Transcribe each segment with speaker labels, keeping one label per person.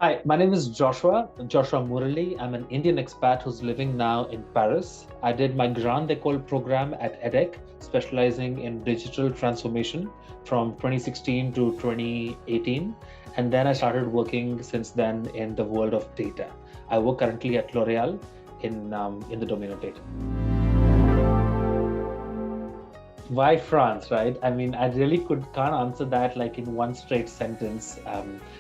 Speaker 1: Hi, my name is Joshua Murali. I'm an Indian expat who's living now in Paris. I did my Grande École program at EDHEC, specializing in digital transformation from 2016 to 2018. And then I started working since then in the world of data. I work currently at L'Oreal in the domain of data. Why France, right? I mean, I really can't answer that like in one straight sentence.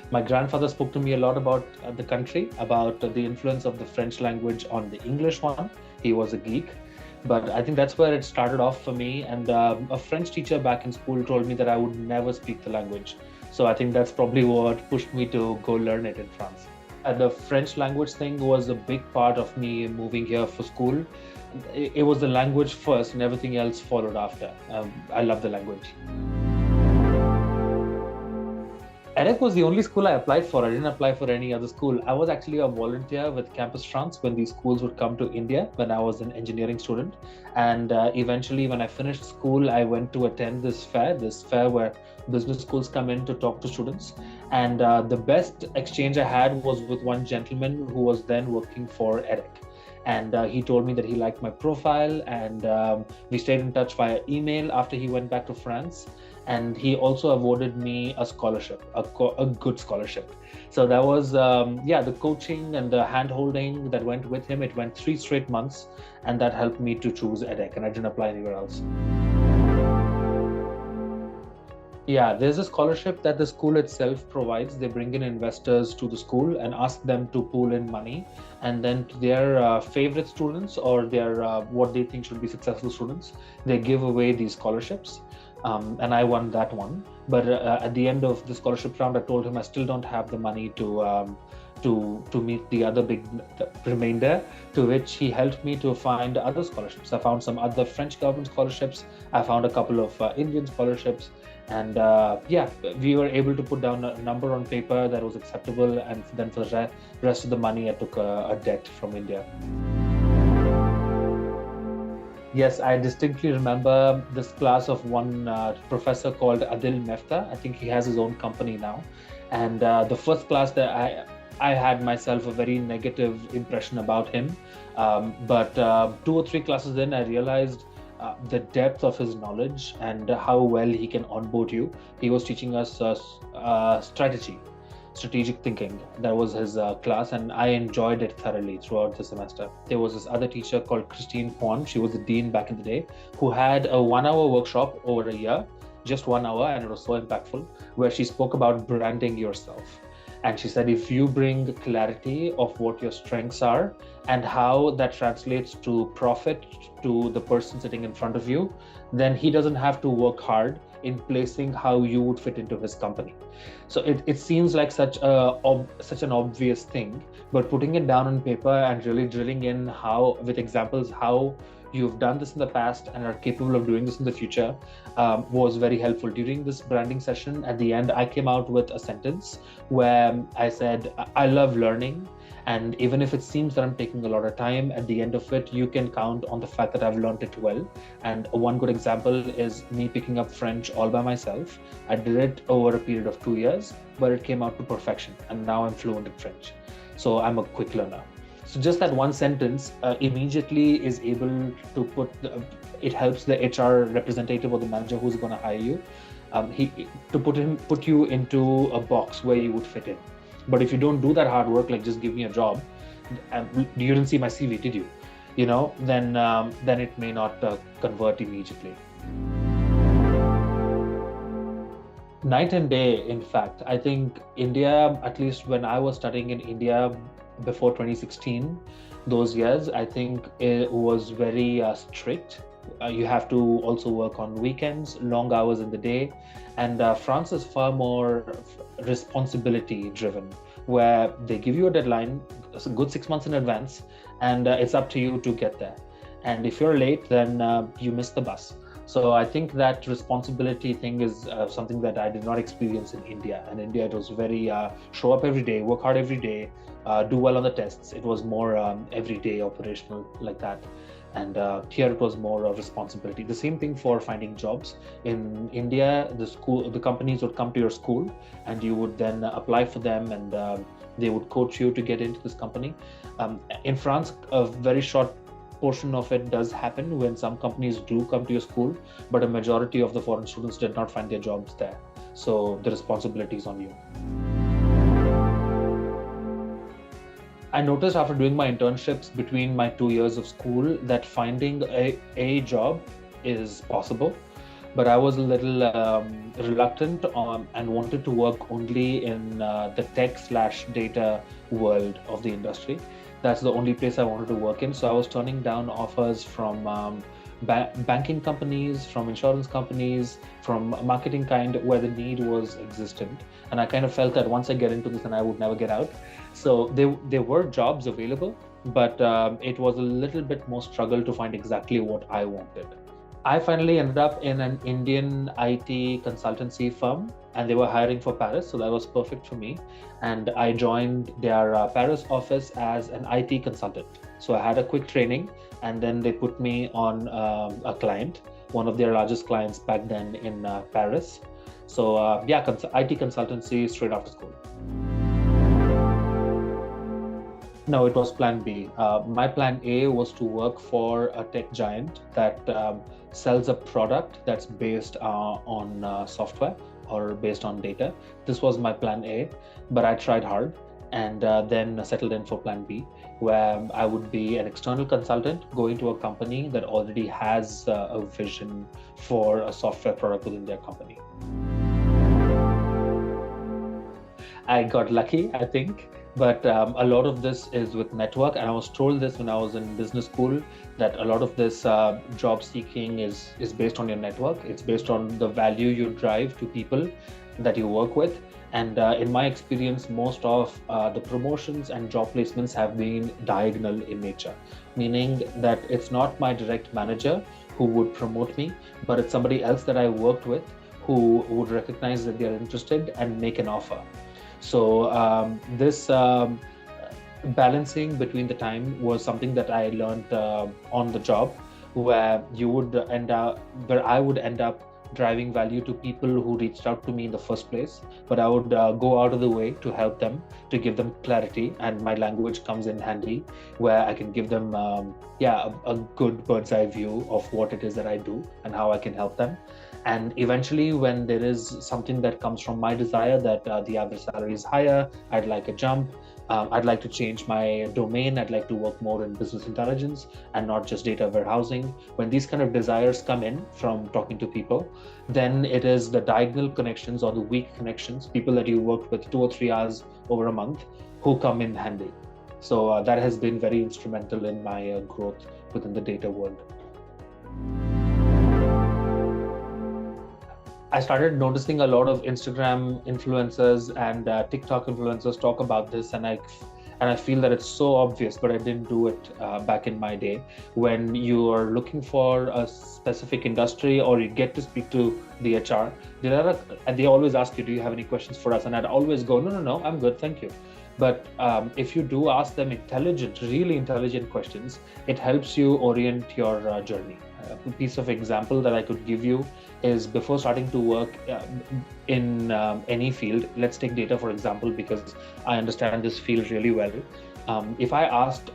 Speaker 1: My grandfather spoke to me a lot about the country, about the influence of the French language on the English one. He was a geek, but I think that's where it started off for me. And a French teacher back in school told me that I would never speak the language. So I think that's probably what pushed me to go learn it in France. The French language thing was a big part of me moving here for school. It was the language first and everything else followed after. I love the language. EDHEC was the only school I applied for. I didn't apply for any other school. I was actually a volunteer with Campus France when these schools would come to India when I was an engineering student. And eventually when I finished school, I went to attend this fair where business schools come in to talk to students. And the best exchange I had was with one gentleman who was then working for EDHEC. And he told me that he liked my profile, and we stayed in touch via email after he went back to France. And he also awarded me a scholarship, a good scholarship. So that was, the coaching and the hand-holding that went with him. It went 3 straight months, and that helped me to choose EDHEC, and I didn't apply anywhere else. Yeah, there's a scholarship that the school itself provides. They bring in investors to the school and ask them to pool in money, and then to their favorite students or their what they think should be successful students, they give away these scholarships. And I won that one. But at the end of the scholarship round, I told him I still don't have the money to meet the other big remainder, to which he helped me to find other scholarships. I found some other French government scholarships. I found a couple of Indian scholarships. And we were able to put down a number on paper that was acceptable. And then for the rest of the money, I took a debt from India. Yes, I distinctly remember this class of one professor called Adil Mefta. I think he has his own company now. And the first class that I had myself a very negative impression about him. But 2 or 3 classes in, I realized the depth of his knowledge and how well he can onboard you. He was teaching us strategic thinking. That was his class, and I enjoyed it thoroughly throughout the semester. There was this other teacher called Christine Kwan. She was the dean back in the day, who had a 1-hour workshop over a year, just 1 hour, and it was so impactful, where she spoke about branding yourself. And she said, if you bring clarity of what your strengths are and how that translates to profit to the person sitting in front of you, then he doesn't have to work hard in placing how you would fit into his company. So it seems like such an obvious thing, but putting it down on paper and really drilling in how, with examples, how you've done this in the past and are capable of doing this in the future was very helpful. During this branding session, at the end, I came out with a sentence where I said, I love learning. And even if it seems that I'm taking a lot of time, at the end of it, you can count on the fact that I've learned it well. And one good example is me picking up French all by myself. I did it over a period of 2 years, but it came out to perfection. And now I'm fluent in French. So I'm a quick learner. So just that one sentence immediately is able to it helps the HR representative or the manager who's going to hire you put you into a box where you would fit in. But if you don't do that hard work, like just give me a job, you didn't see my CV, did you? Then it may not convert immediately. Night and day, in fact. I think India, at least when I was studying in India before 2016, those years, I think it was very strict. You have to also work on weekends, long hours in the day. And France is far more responsibility driven, where they give you a deadline, a good 6 months in advance, and it's up to you to get there. And if you're late, then you miss the bus. So I think that responsibility thing is something that I did not experience in India. In India, it was very show up every day, work hard every day, do well on the tests. It was more everyday operational like that. And here it was more of responsibility. The same thing for finding jobs. In India, the companies would come to your school and you would then apply for them and They would coach you to get into this company. In France, a very short portion of it does happen when some companies do come to your school, but a majority of the foreign students did not find their jobs there. So the responsibility is on you. I noticed after doing my internships between my 2 years of school that finding a job is possible, but I was a little reluctant and wanted to work only in the tech/data world of the industry. That's the only place I wanted to work in. So I was turning down offers from banking companies, from insurance companies, from marketing kind, where the need was existent. And I kind of felt that once I get into this, then I would never get out. So there were jobs available, but it was a little bit more struggle to find exactly what I wanted. I finally ended up in an Indian IT consultancy firm, and they were hiring for Paris, so that was perfect for me. And I joined their Paris office as an IT consultant. So I had a quick training, and then they put me on a client, one of their largest clients back then in Paris. So IT consultancy straight after school. No, it was plan B. My plan A was to work for a tech giant that sells a product that's based on software or based on data. This was my plan A, but I tried hard and then settled in for plan B, where I would be an external consultant going to a company that already has a vision for a software product within their company. I got lucky, I think. But a lot of this is with network, and I was told this when I was in business school, that a lot of this job seeking is based on your network. It's based on the value you drive to people that you work with. And in my experience, most of the promotions and job placements have been diagonal in nature, meaning that it's not my direct manager who would promote me, but it's somebody else that I worked with who would recognize that they're interested and make an offer. So this balancing between the time was something that I learned on the job, where I would end up driving value to people who reached out to me in the first place, but I would go out of the way to help them, to give them clarity, and my language comes in handy, where I can give them a good bird's eye view of what it is that I do and how I can help them. And eventually, when there is something that comes from my desire that the average salary is higher, I'd like a jump, I'd like to change my domain, I'd like to work more in business intelligence and not just data warehousing. When these kind of desires come in from talking to people, then it is the diagonal connections or the weak connections, people that you worked with 2 or 3 hours over a month, who come in handy. So that has been very instrumental in my growth within the data world. I started noticing a lot of Instagram influencers and TikTok influencers talk about this, and I feel that it's so obvious, but I didn't do it back in my day. When you are looking for a specific industry or you get to speak to the HR, they always ask you, do you have any questions for us? And I'd always go, no, I'm good, thank you. But if you do ask them really intelligent questions, it helps you orient your journey. A piece of example that I could give you is, before starting to work in any field, let's take data for example, because I understand this field really well. If I asked,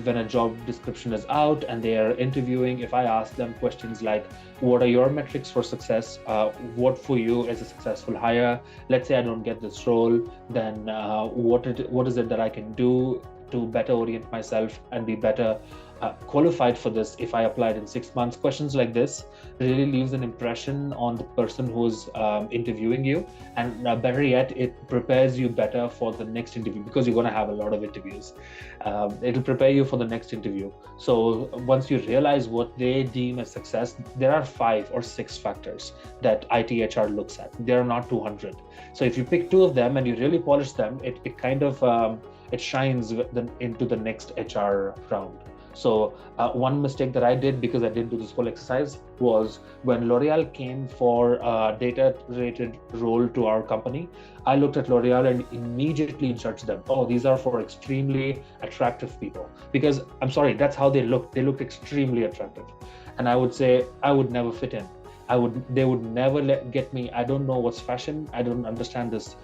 Speaker 1: when a job description is out and they are interviewing, if I ask them questions like, what are your metrics for success? What for you is a successful hire? Let's say I don't get this role, then what is it that I can do to better orient myself and be better qualified for this if I applied in 6 months? Questions like this really leaves an impression on the person who's interviewing you, and better yet, it prepares you better for the next interview, because you're going to have a lot of interviews. It'll prepare you for the next interview. So once you realize what they deem as success, there are 5 or 6 factors that ITHR looks at. There are not 200. So if you pick 2 of them and you really polish them, it kind of it shines into the next HR round. So one mistake that I did, because I didn't do this whole exercise, was when L'Oreal came for a data-related role to our company, I looked at L'Oreal and immediately judged them. Oh, these are for extremely attractive people. Because I'm sorry, that's how they looked. They looked extremely attractive. And I would say I would never fit in. They would never get me. I don't know what's fashion. I don't understand this.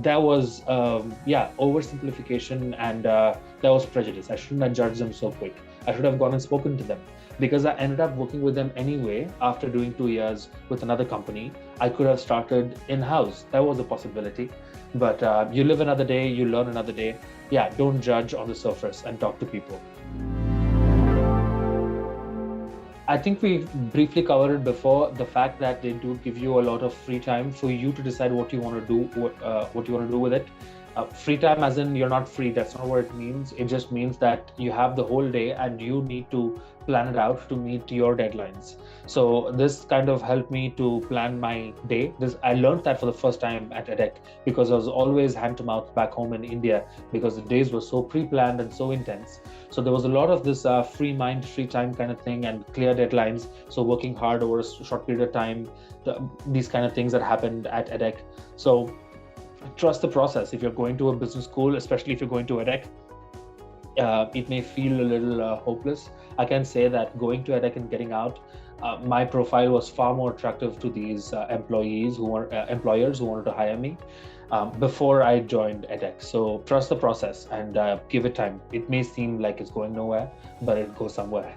Speaker 1: That was oversimplification, and that was prejudice. I shouldn't have judged them so quick. I should have gone and spoken to them, because I ended up working with them anyway. After doing 2 years with another company, I could have started in-house. That was a possibility. But you live another day, you learn another day. Yeah, don't judge on the surface and talk to people. I think we briefly covered it before, the fact that they do give you a lot of free time for you to decide what you want to do, what you want to do with it. Free time as in you're not free, that's not what it means. It just means that you have the whole day and you need to plan it out to meet your deadlines. So this kind of helped me to plan my day. I learned that for the first time at EDHEC, because I was always hand to mouth back home in India, because the days were so pre-planned and so intense. So there was a lot of this free mind, free time kind of thing, and clear deadlines. So working hard over a short period of time, these kind of things that happened at EDHEC. So trust the process. If you're going to a business school, especially if you're going to EDHEC, it may feel a little hopeless. I can say that going to EDHEC and getting out, my profile was far more attractive to these employers who wanted to hire me before I joined EDHEC. So trust the process and give it time. It may seem like it's going nowhere, but it goes somewhere.